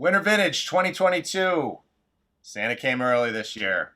Winter Vintage 2022. Santa came early this year.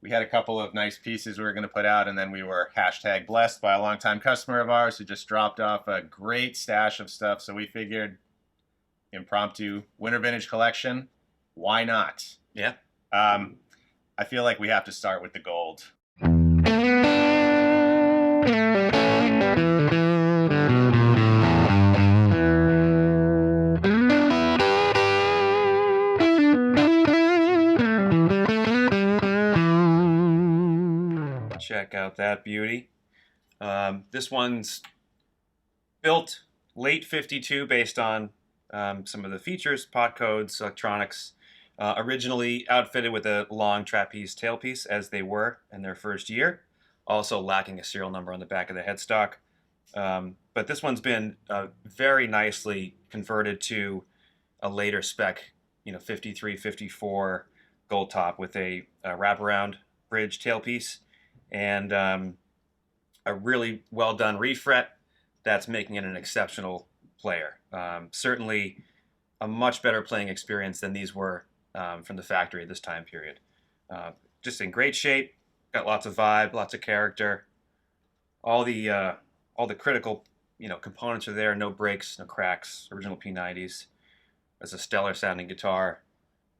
We had a couple of nice pieces we were going to put out, and then we were hashtag blessed by a longtime customer of ours who just dropped off a great stash of stuff. So we figured, impromptu Winter Vintage collection, why not? Yeah. I feel like we have to start with the gold. Check out that beauty. This one's built late 52 based on some of the features, pot codes, electronics. Originally outfitted with a long trapeze tailpiece as they were in their first year, also lacking a serial number on the back of the headstock. But this one's been very nicely converted to a later spec, 53, 54 Goldtop with a wraparound bridge tailpiece and a really well done refret that's making it an exceptional player. Certainly a much better playing experience than these were from the factory at this time period. Just in great shape, got lots of vibe, lots of character. All the critical components are there. No breaks, no cracks. Original P90s. It's a stellar sounding guitar.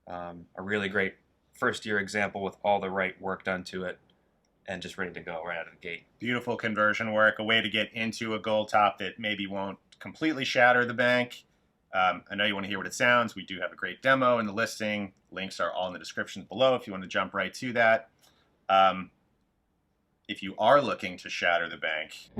A really great first year example with all the right work done to it and just ready to go right out of the gate. Beautiful conversion work, a way to get into a Goldtop that maybe won't completely shatter the bank. I know you want to hear what it sounds. We do have a great demo in the listing. Links are all in the description below if you want to jump right to that. If you are looking to shatter the bank,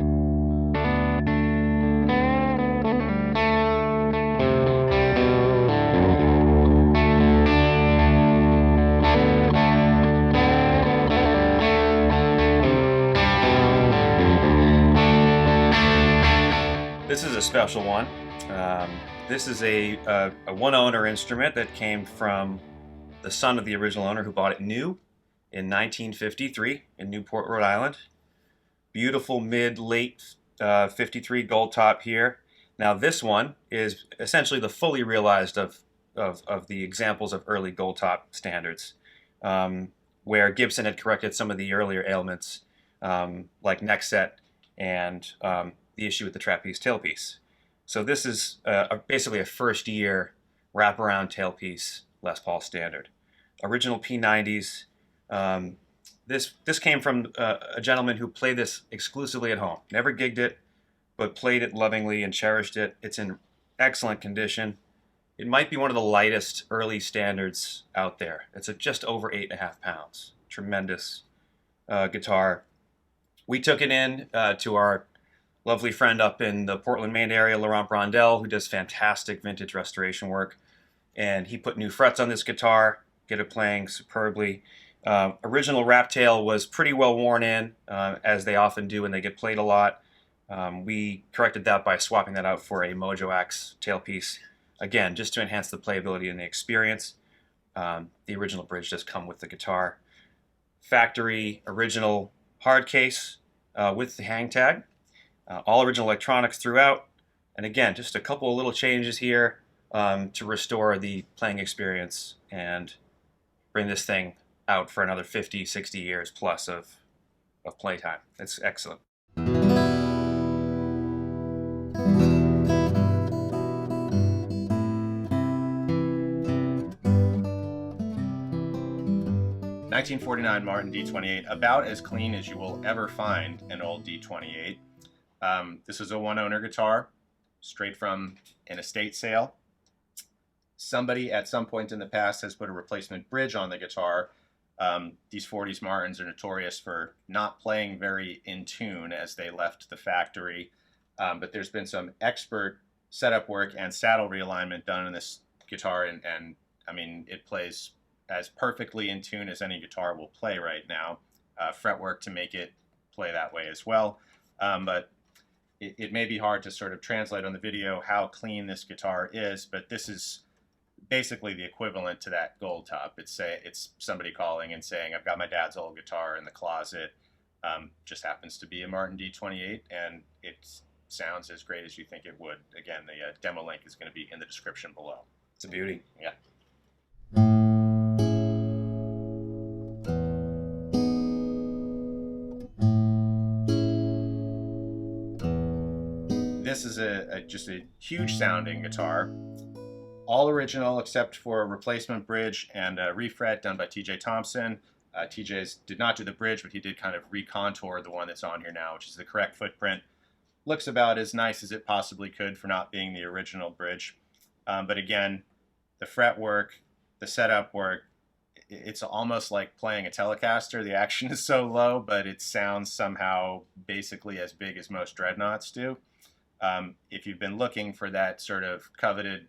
this is a special one. This is a one-owner instrument that came from the son of the original owner who bought it new in 1953 in Newport, Rhode Island. Beautiful mid-late 53 Goldtop here. Now this one is essentially the fully realized of the examples of early Goldtop standards, where Gibson had corrected some of the earlier ailments like neck set and the issue with the trapeze tailpiece. So this is basically a first year wraparound tailpiece Les Paul standard. Original P90s. This came from a gentleman who played this exclusively at home. Never gigged it, but played it lovingly and cherished it. It's in excellent condition. It might be one of the lightest early standards out there. It's just over 8.5 pounds. Tremendous guitar. We took it in to our lovely friend up in the Portland, Maine area, Laurent Brondel, who does fantastic vintage restoration work. And he put new frets on this guitar, get it playing superbly. Original wrap tail was pretty well worn in, as they often do when they get played a lot. We corrected that by swapping that out for a Mojo Axe tailpiece. Again, just to enhance the playability and the experience. The original bridge does come with the guitar. Factory original hard case with the hang tag. All original electronics throughout. And again, just a couple of little changes here to restore the playing experience and bring this thing out for another 50, 60 years plus of playtime. It's excellent. .1949 Martin D28, about as clean as you will ever find an old D28. This is a one-owner guitar, straight from an estate sale. Somebody at some point in the past has put a replacement bridge on the guitar. These 40s Martins are notorious for not playing very in tune as they left the factory, but there's been some expert setup work and saddle realignment done on this guitar, and I mean, it plays as perfectly in tune as any guitar will play right now. Fretwork to make it play that way as well, but it may be hard to sort of translate on the video how clean this guitar is, but this is basically the equivalent to that Goldtop. It's somebody calling and saying, I've got my dad's old guitar in the closet, just happens to be a Martin D28, and it sounds as great as you think it would. Again, the demo link is going to be in the description below. It's a beauty. Yeah. This is just a huge sounding guitar. All original except for a replacement bridge and a refret done by TJ Thompson. TJ's did not do the bridge, but he did kind of recontour the one that's on here now, which is the correct footprint. Looks about as nice as it possibly could for not being the original bridge. But again, the fret work, the setup work, it's almost like playing a Telecaster. The action is so low, but it sounds somehow basically as big as most dreadnoughts do. If you've been looking for that sort of coveted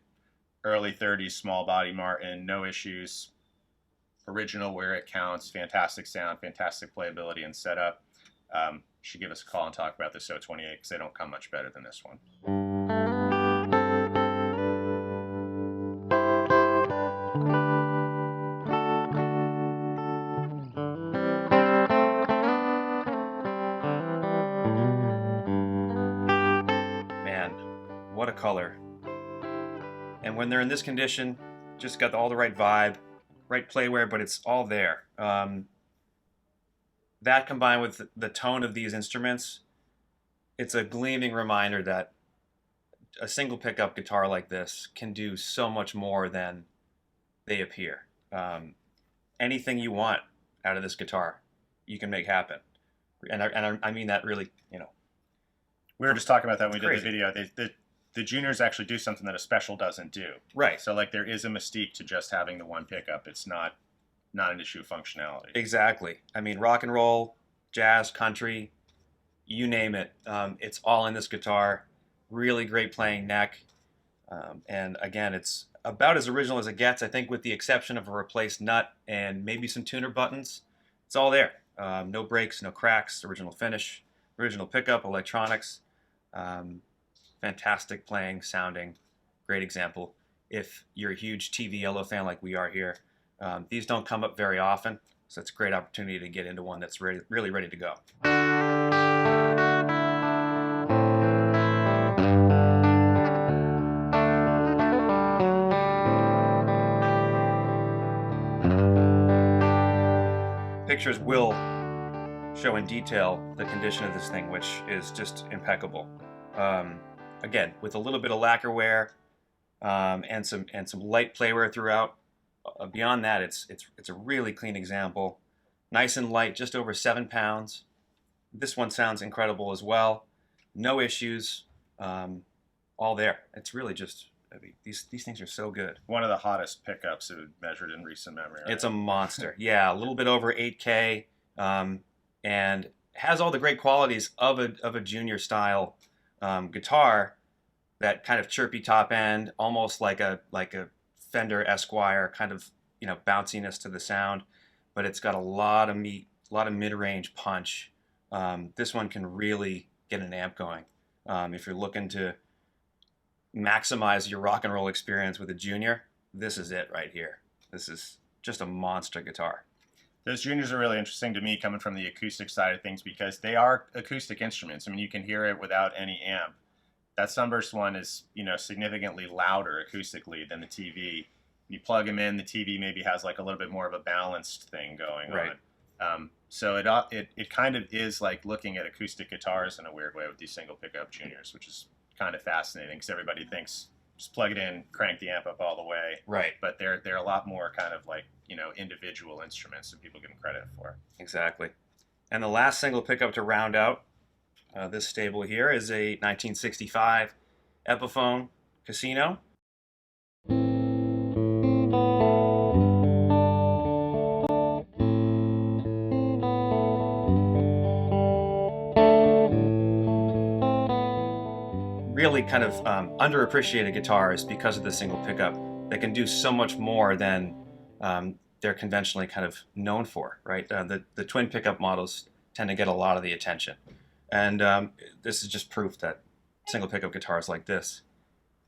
early 30s small body Martin, no issues, original where it counts, fantastic sound, fantastic playability and setup, you should give us a call and talk about the SO28 because they don't come much better than this one. Man, what a color. And when they're in this condition, just got all the right vibe, right playware, but it's all there. That combined with the tone of these instruments, it's a gleaming reminder that a single pickup guitar like this can do so much more than they appear. Anything you want out of this guitar, you can make happen. And I mean that really, you know. We were just talking about that when we Crazy. did the video. The juniors actually do something that a special doesn't do. Right. So like there is a mystique to just having the one pickup. It's not an issue of functionality. Exactly. I mean, rock and roll, jazz, country, you name it. It's all in this guitar. Really great playing neck. And again, it's about as original as it gets, I think, with the exception of a replaced nut and maybe some tuner buttons. It's all there. No breaks, no cracks, original finish, original pickup, electronics. Fantastic playing, sounding, great example. If you're a huge TV Yellow fan like we are here, these don't come up very often, so it's a great opportunity to get into one that's really ready to go. Pictures will show in detail the condition of this thing, which is just impeccable. Again, with a little bit of lacquer wear and some light playwear throughout. Beyond that, it's a really clean example. Nice and light, just over 7 pounds. This one sounds incredible as well. No issues, all there. It's really just, I mean, these things are so good. One of the hottest pickups measured in recent memory. Right? It's a monster. Yeah, a little bit over 8K, and has all the great qualities of a junior style guitar. That kind of chirpy top end, almost like a Fender Esquire kind of, you know, bounciness to the sound, but it's got a lot of meat, a lot of mid-range punch. This one can really get an amp going. If you're looking to maximize your rock and roll experience with a junior, this is it right here. This is just a monster guitar. Those juniors are really interesting to me coming from the acoustic side of things because they are acoustic instruments. I mean, you can hear it without any amp. That Sunburst one is, you know, significantly louder acoustically than the TV. You plug them in, the TV maybe has like a little bit more of a balanced thing going on. So it kind of is like looking at acoustic guitars in a weird way with these single pickup juniors, which is kind of fascinating because everybody thinks just plug it in, crank the amp up all the way. Right. But they're a lot more kind of like, you know, individual instruments that people give them credit for. Exactly. And the last single pickup to round out this stable here is a 1965 Epiphone Casino. Really kind of underappreciated guitars because of the single pickup that can do so much more than they're conventionally kind of known for, right? The twin pickup models tend to get a lot of the attention. And this is just proof that single pickup guitars like this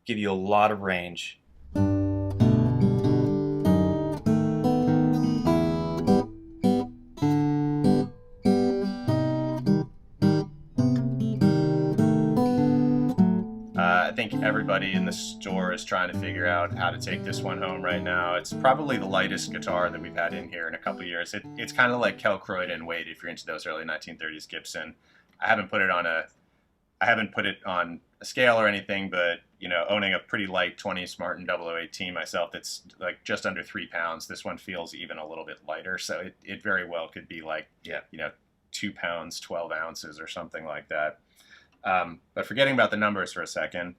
give you a lot of range. think everybody in the store is trying to figure out how to take this one home right now. It's probably the lightest guitar that we've had in here in a couple years. It's kind of like Kel Croydon weight if you're into those early 1930s Gibson. I haven't put it on a scale or anything, but you know, owning a pretty light 20s Martin 0018 myself, that's like just under 3 pounds. This one feels even a little bit lighter, so it very well could be like, you know, 2 pounds 12 ounces or something like that. But forgetting about the numbers for a second,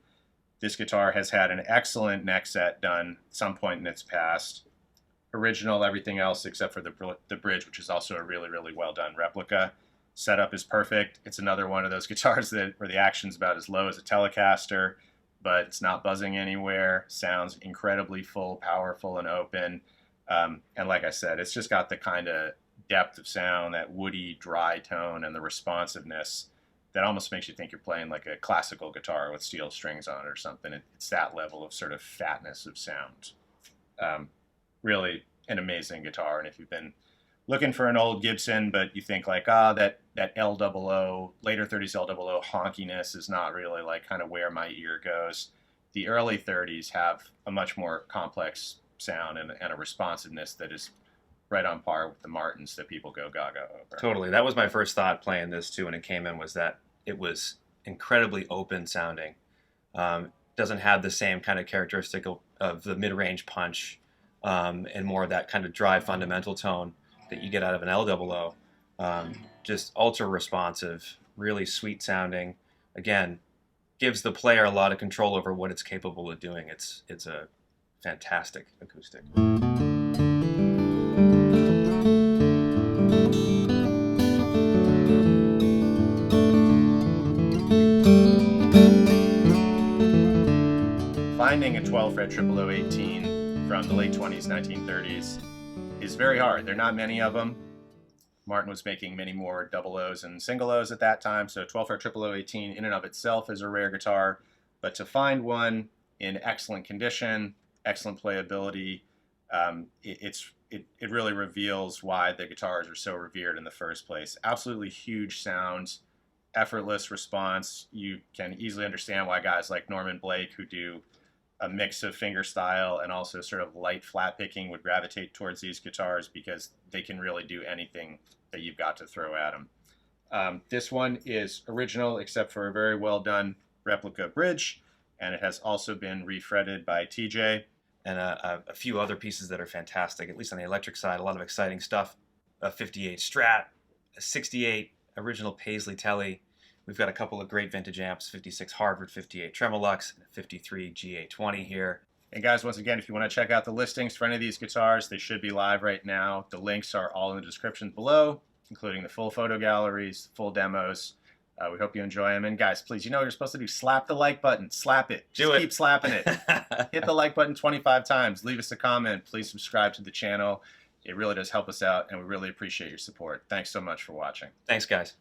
this guitar has had an excellent neck set done at some point in its past. Original, everything else except for the bridge, which is also a really, really well done replica. Setup is perfect. It's another one of those guitars where the action's about as low as a Telecaster, but it's not buzzing anywhere. Sounds incredibly full, powerful, and open. And like I said, it's just got the kind of depth of sound, that woody, dry tone, and the responsiveness that almost makes you think you're playing like a classical guitar with steel strings on it or something. It's that level of sort of fatness of sound. Really an amazing guitar. And if you've been looking for an old Gibson, but you think like, that L00, later 30s L00 honkiness is not really like kind of where my ear goes. The early 30s have a much more complex sound and a responsiveness that is right on par with the Martins that people go gaga over. Totally. That was my first thought playing this too when it came in, was that it was incredibly open sounding. Doesn't have the same kind of characteristic of the mid-range punch and more of that kind of dry fundamental tone that you get out of an L00. Just ultra responsive, really sweet sounding. Again, gives the player a lot of control over what it's capable of doing. It's a fantastic acoustic. Finding a 12-fret 0018 from the late 20s, 1930s is very hard. There are not many of them. Martin was making many more double O's and single O's at that time, so 12-fret 0018 in and of itself is a rare guitar, but to find one in excellent condition, excellent playability, it really reveals why the guitars are so revered in the first place. Absolutely huge sounds, effortless response. You can easily understand why guys like Norman Blake, who do a mix of fingerstyle and also sort of light flat picking, would gravitate towards these guitars because they can really do anything that you've got to throw at them. This one is original except for a very well done replica bridge, and it has also been refretted by TJ. And a few other pieces that are fantastic, at least on the electric side. A lot of exciting stuff. A 58 Strat, a 68 original Paisley Telly. We've got a couple of great vintage amps, 56 Harvard, 58 Tremolux, and a 53 GA20 here. And guys, once again, if you want to check out the listings for any of these guitars, they should be live right now. The links are all in the description below, including the full photo galleries, full demos. We hope you enjoy them. And guys, please, you know what you're supposed to do. Slap the like button. Slap it. Just keep slapping it. Hit the like button 25 times. Leave us a comment. Please subscribe to the channel. It really does help us out, and we really appreciate your support. Thanks so much for watching. Thanks, guys.